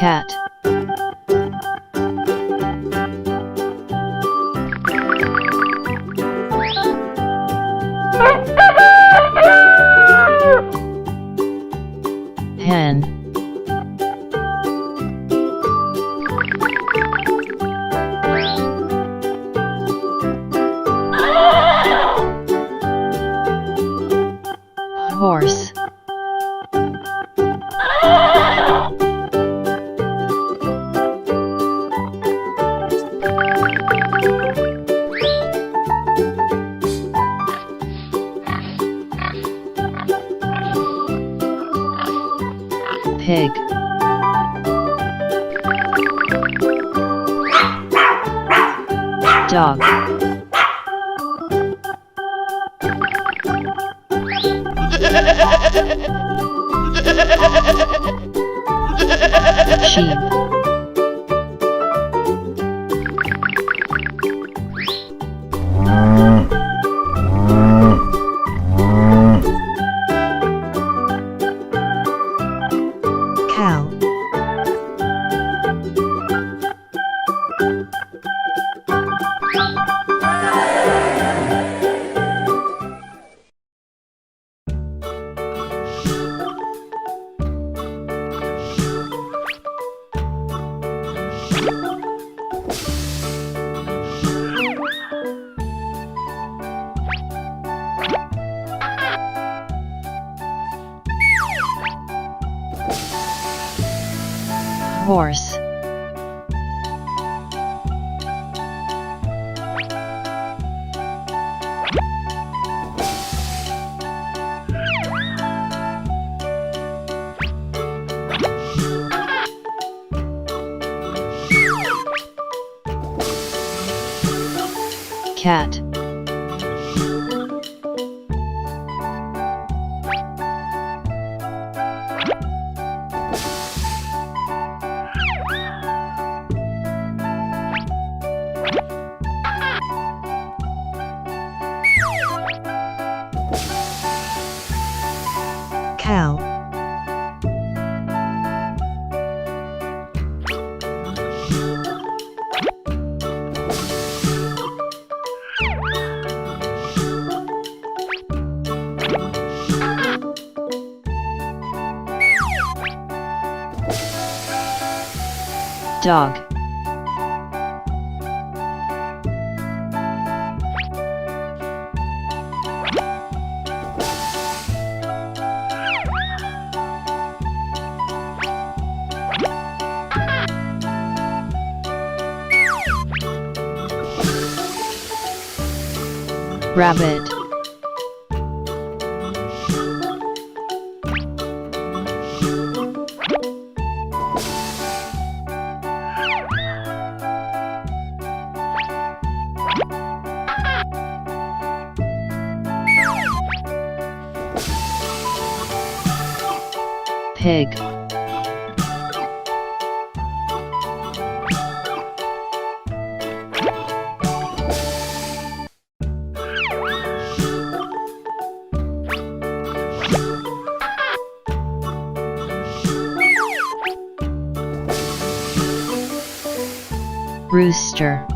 Cat. Hen. Horse. Pig. Dog. Sheep. Cow. Horse. Cat. Cow. Dog. Rabbit. Pig. Rooster.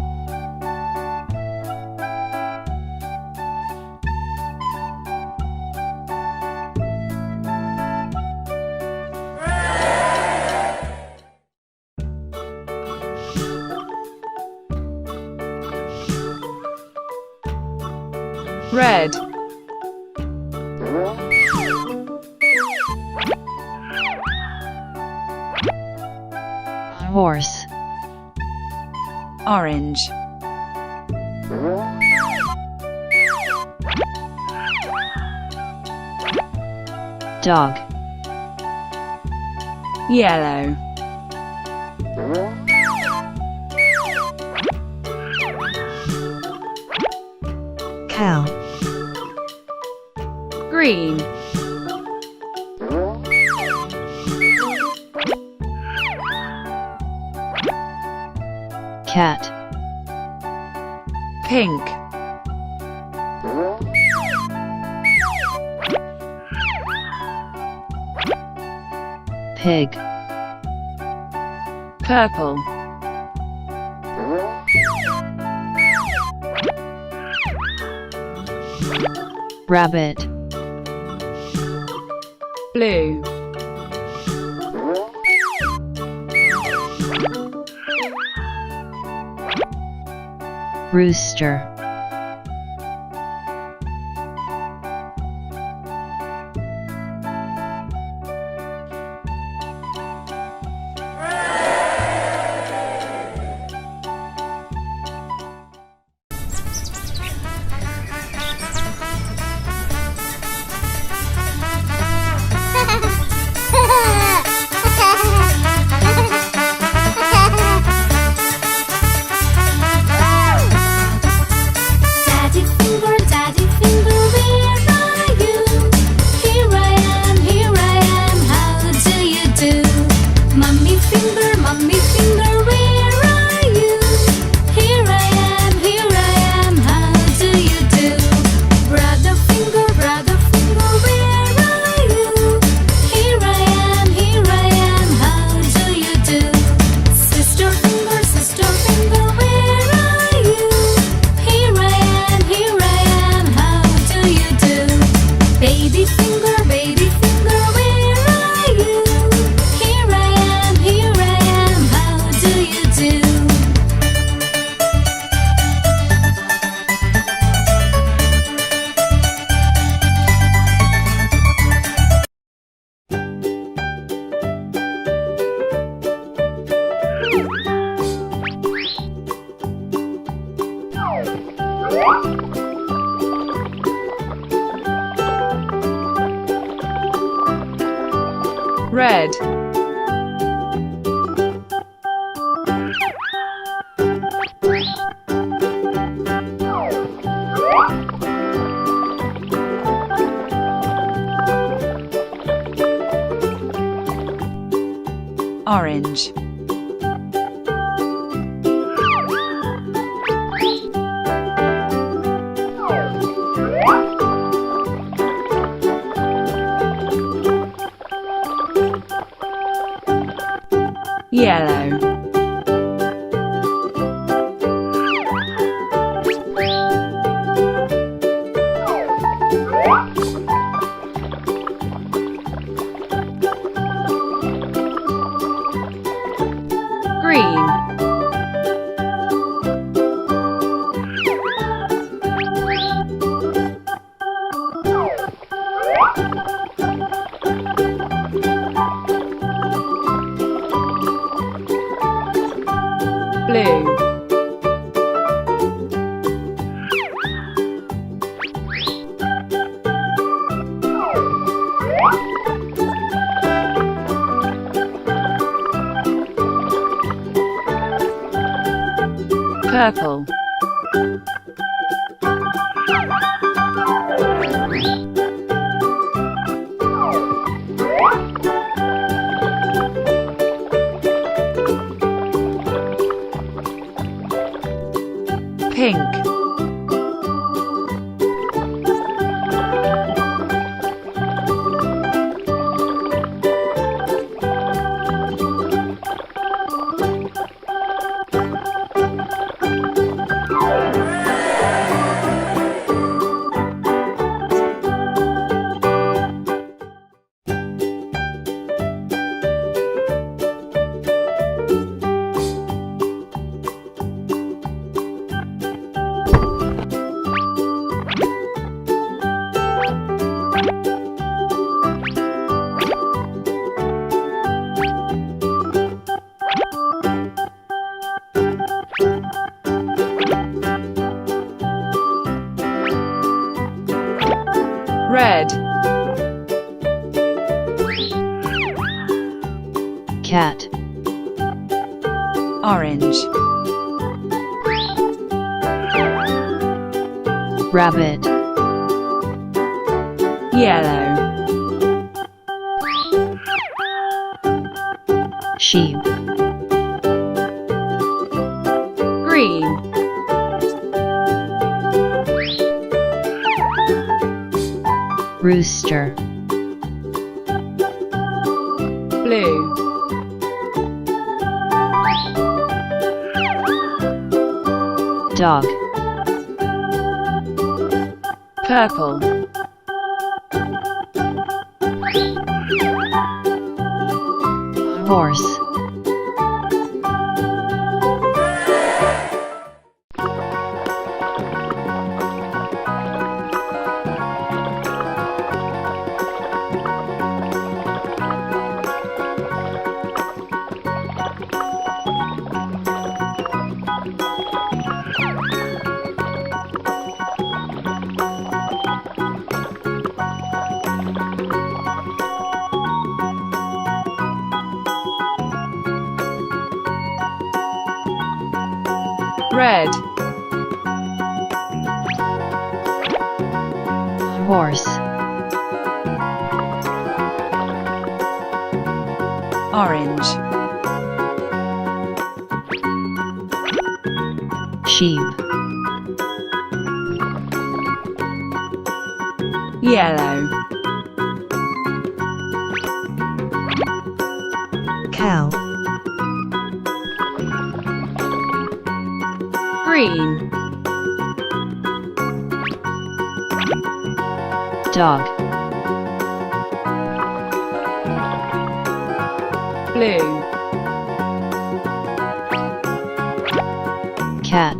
Red. Horse. Orange. Dog. Yellow. Cow. Green. Cat. Pink. Pig. Purple. Rabbit. Blue. Rooster. Daddy finger, where are you? Here I am, how do you do? Mummy finger, where are you? Here I am, how do you do? Brother finger, where are you? Here I am, how do you do? Sister finger, where are you? Here I am, how do you do? Baby finger, where are you? Here I am, how do you do? Red. Orange. Yellow. Green. Blue. Purple. Pink. Red. Cat. Orange. Rabbit. Yellow. Sheep. Green. Rooster. Blue. Dog. Purple. Horse. Red. Horse. Orange. Sheep. Yellow. Cow. Green. Dog. Blue. Cat.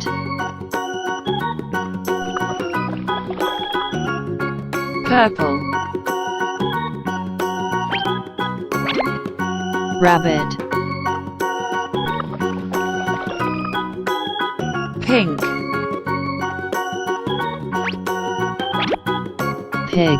Purple. Rabbit. Pink. Pig.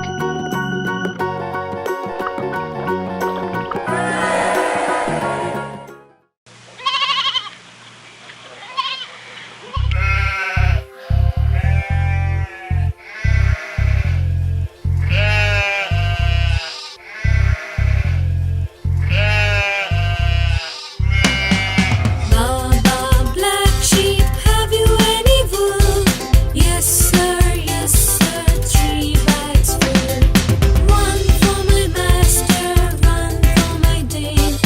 Baba, black sheep, have you any wool? Yes sir, 3 bags full. One for my master, one for my dame,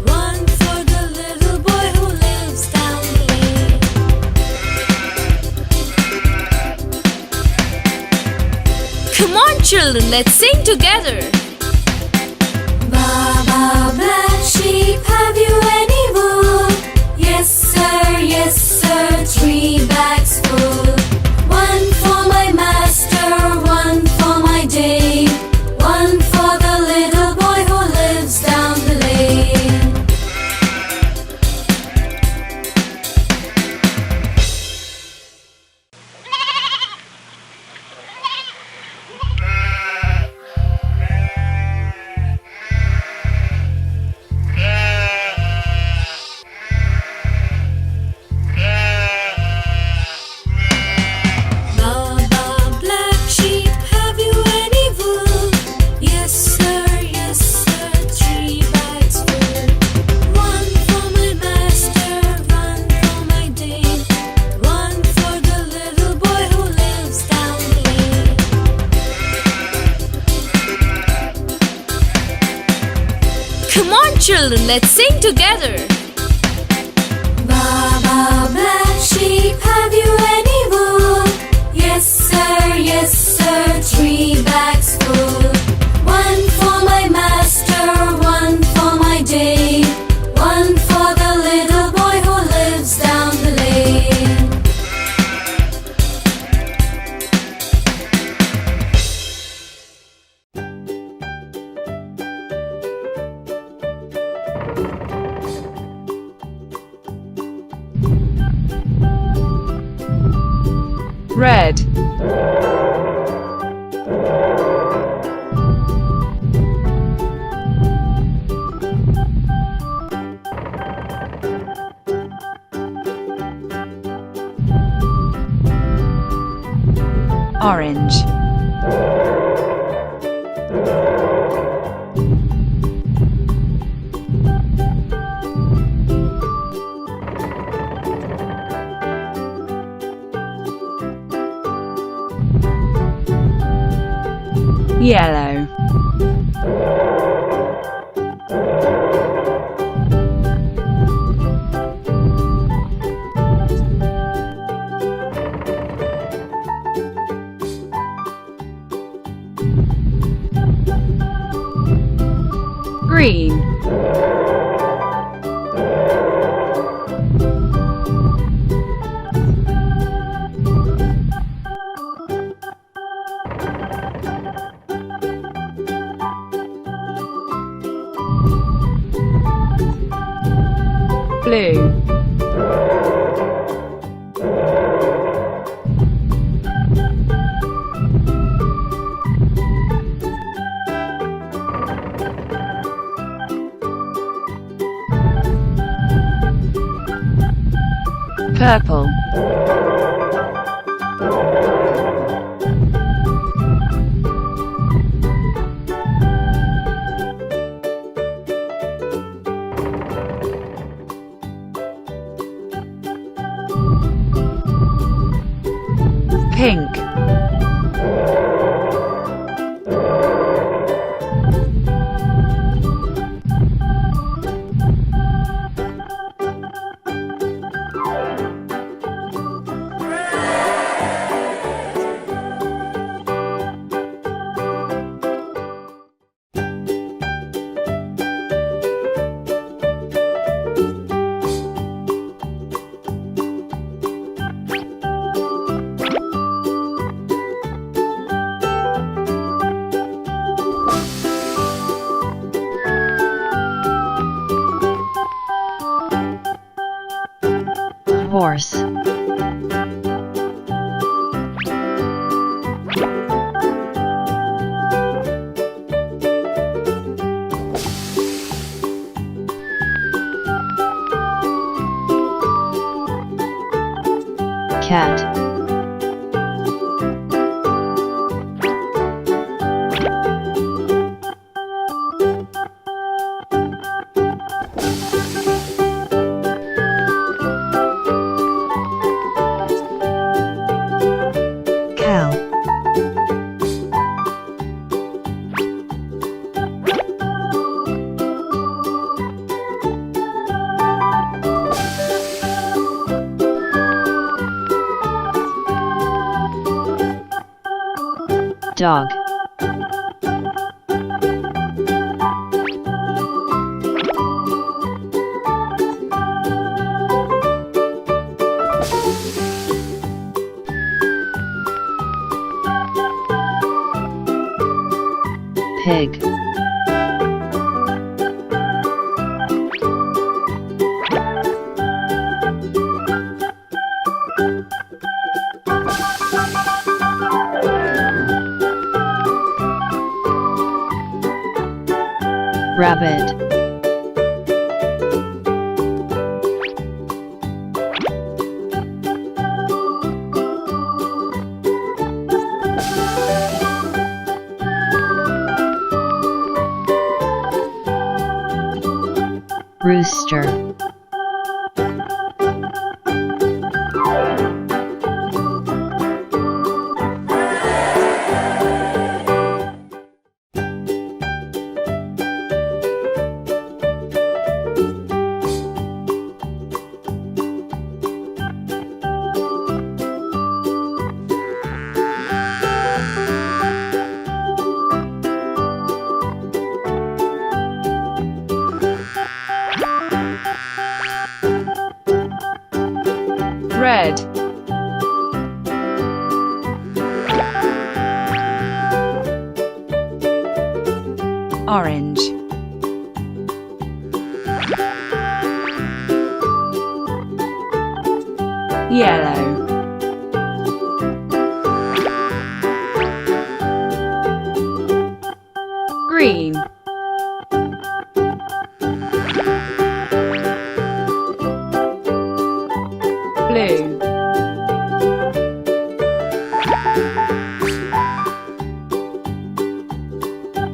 one for the little boy who lives down the lane. Come on, children, let's sing together. Baba, black sheep, have you any wool? Yes sir, 3 bags full. One for my master, one for my dame, one for the little boy who lives down the lane. Baba, black sheep, have you any wool? Yes sir, 3 bags full. One for my master, one for my dame, one for the little boy who lives down the lane. Come on, children, let's sing together. Baba, black sheep, have you any wool? Yes sir, 3 bags full. One for my master, one for my dame, one for the little boy who lives down the lane. Red. Orange. Yellow. green, blue, purple, pink, horse, cat, cow, dog, pig, rabbit, rooster, red, orange, yellow, green, blue,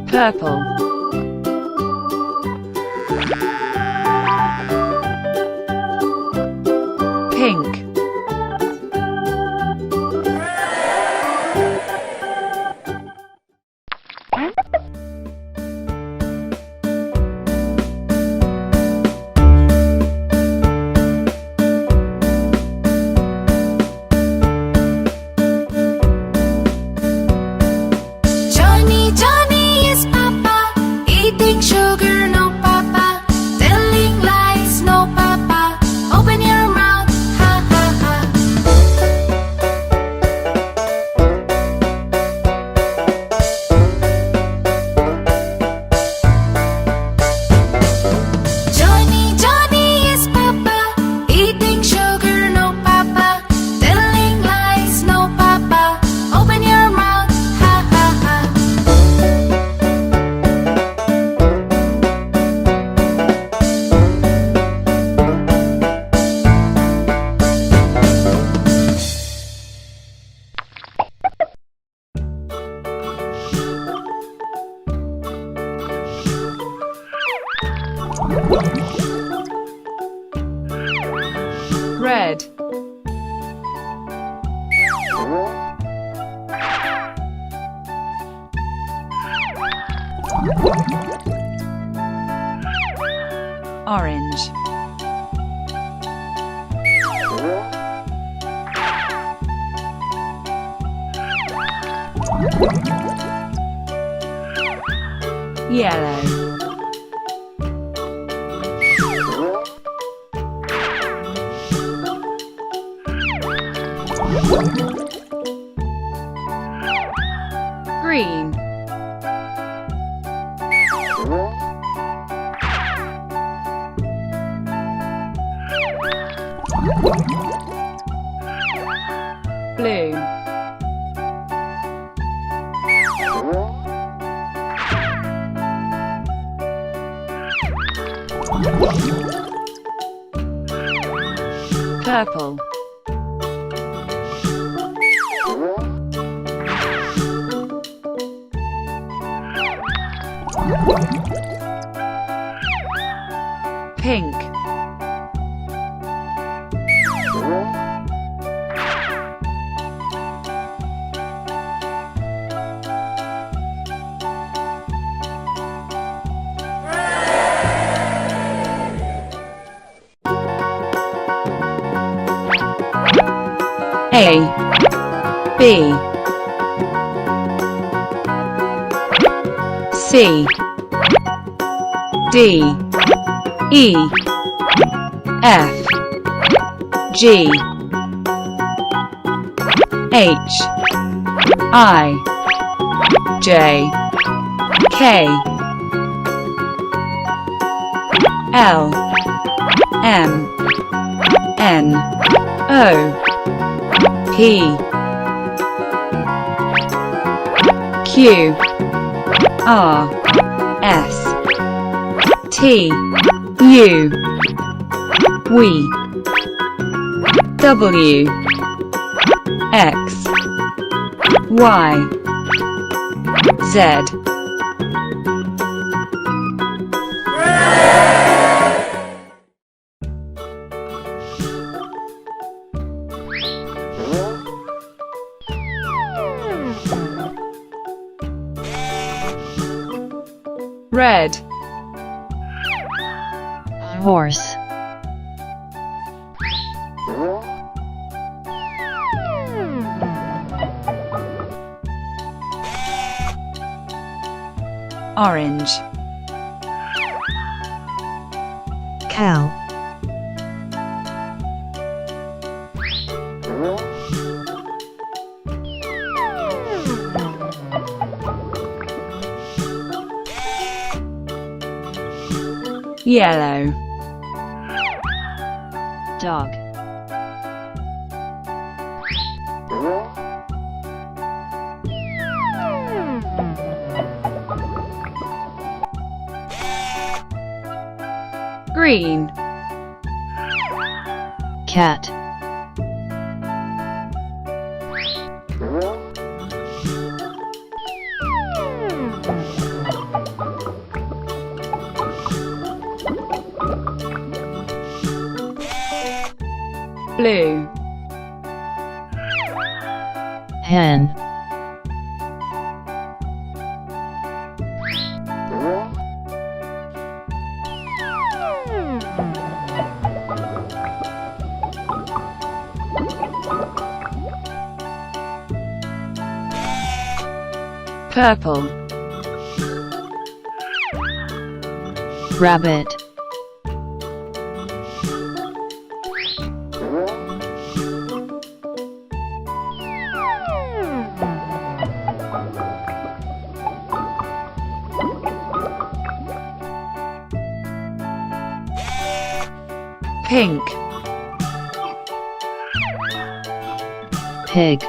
purple, pink, Johnny, Johnny is Papa, eating sugar, no Red. Orange. Yellow. Green. Blue. Purple. Pink. A, B, C, D, E, F, G, H, I, J, K, L, M, N, O, P, Q, R, S, T, U, V, W, X, Y, Z. Red. Horse. Orange. Cow. Yellow. Dog. Green. Cat. Blue. Hen. Purple. Rabbit. Pink. Pig.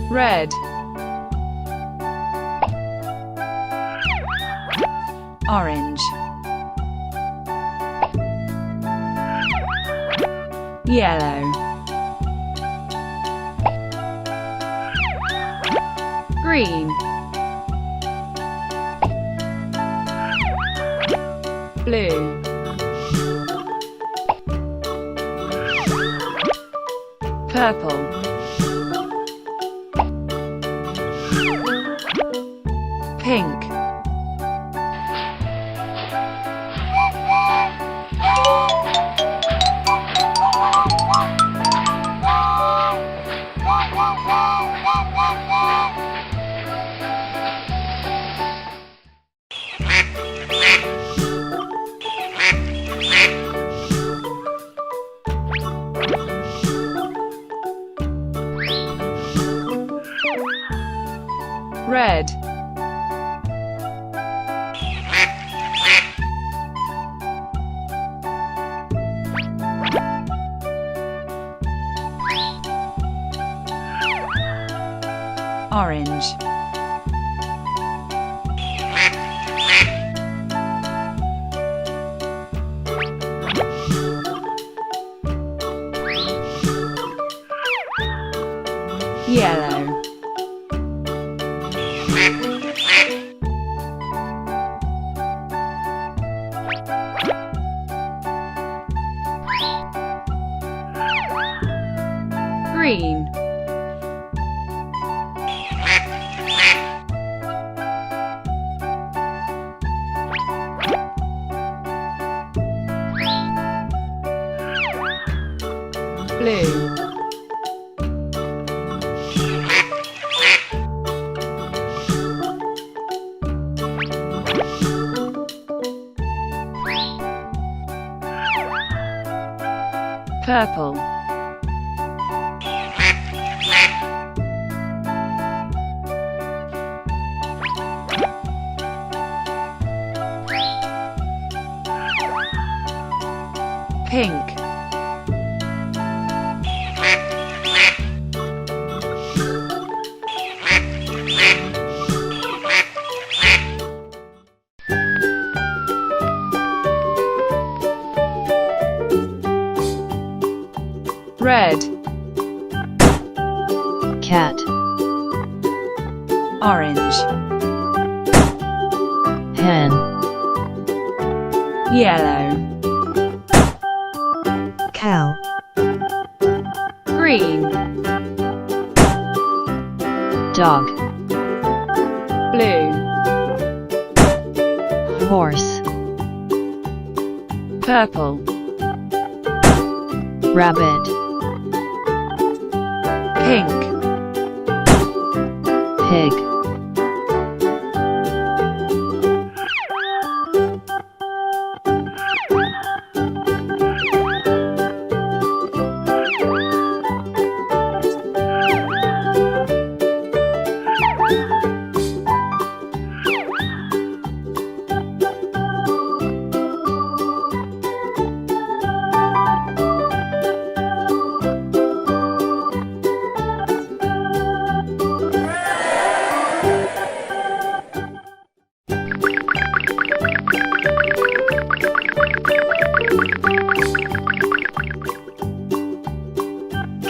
Red. Orange. yellow, green, blue, purple, pink, red, orange, yellow, green, blue, purple, pink, red, cat, orange, hen, yellow, cow, green, dog, blue, horse, purple, rabbit, pink, pig,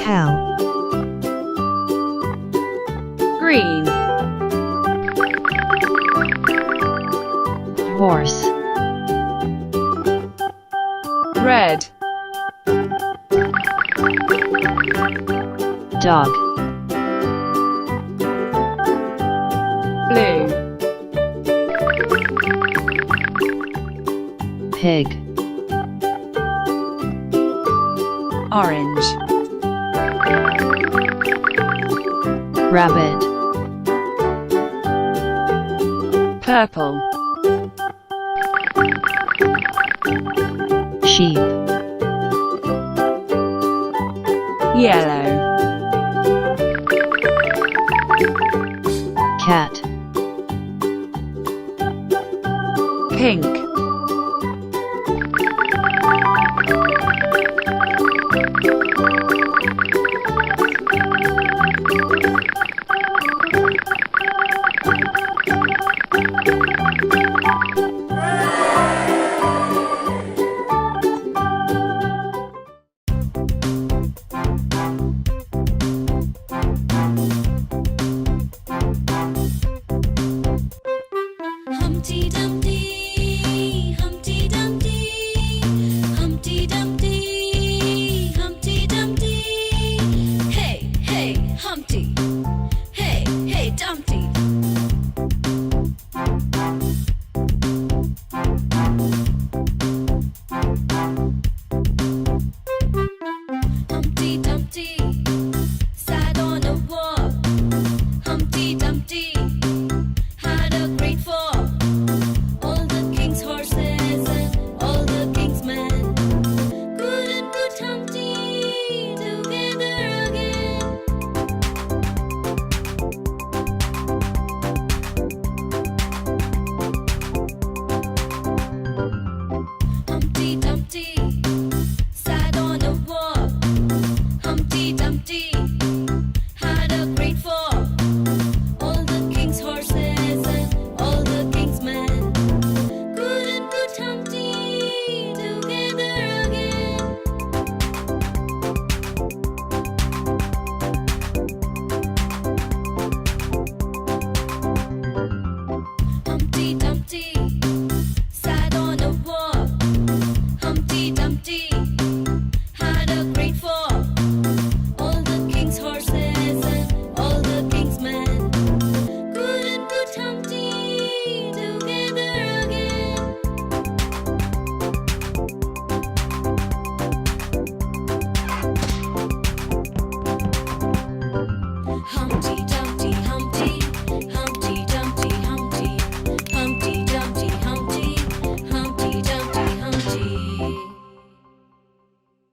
cow, green, horse, red, dog, blue, pig, orange, rabbit, purple, sheep, yellow, cat, pink, Humpty Dumpty.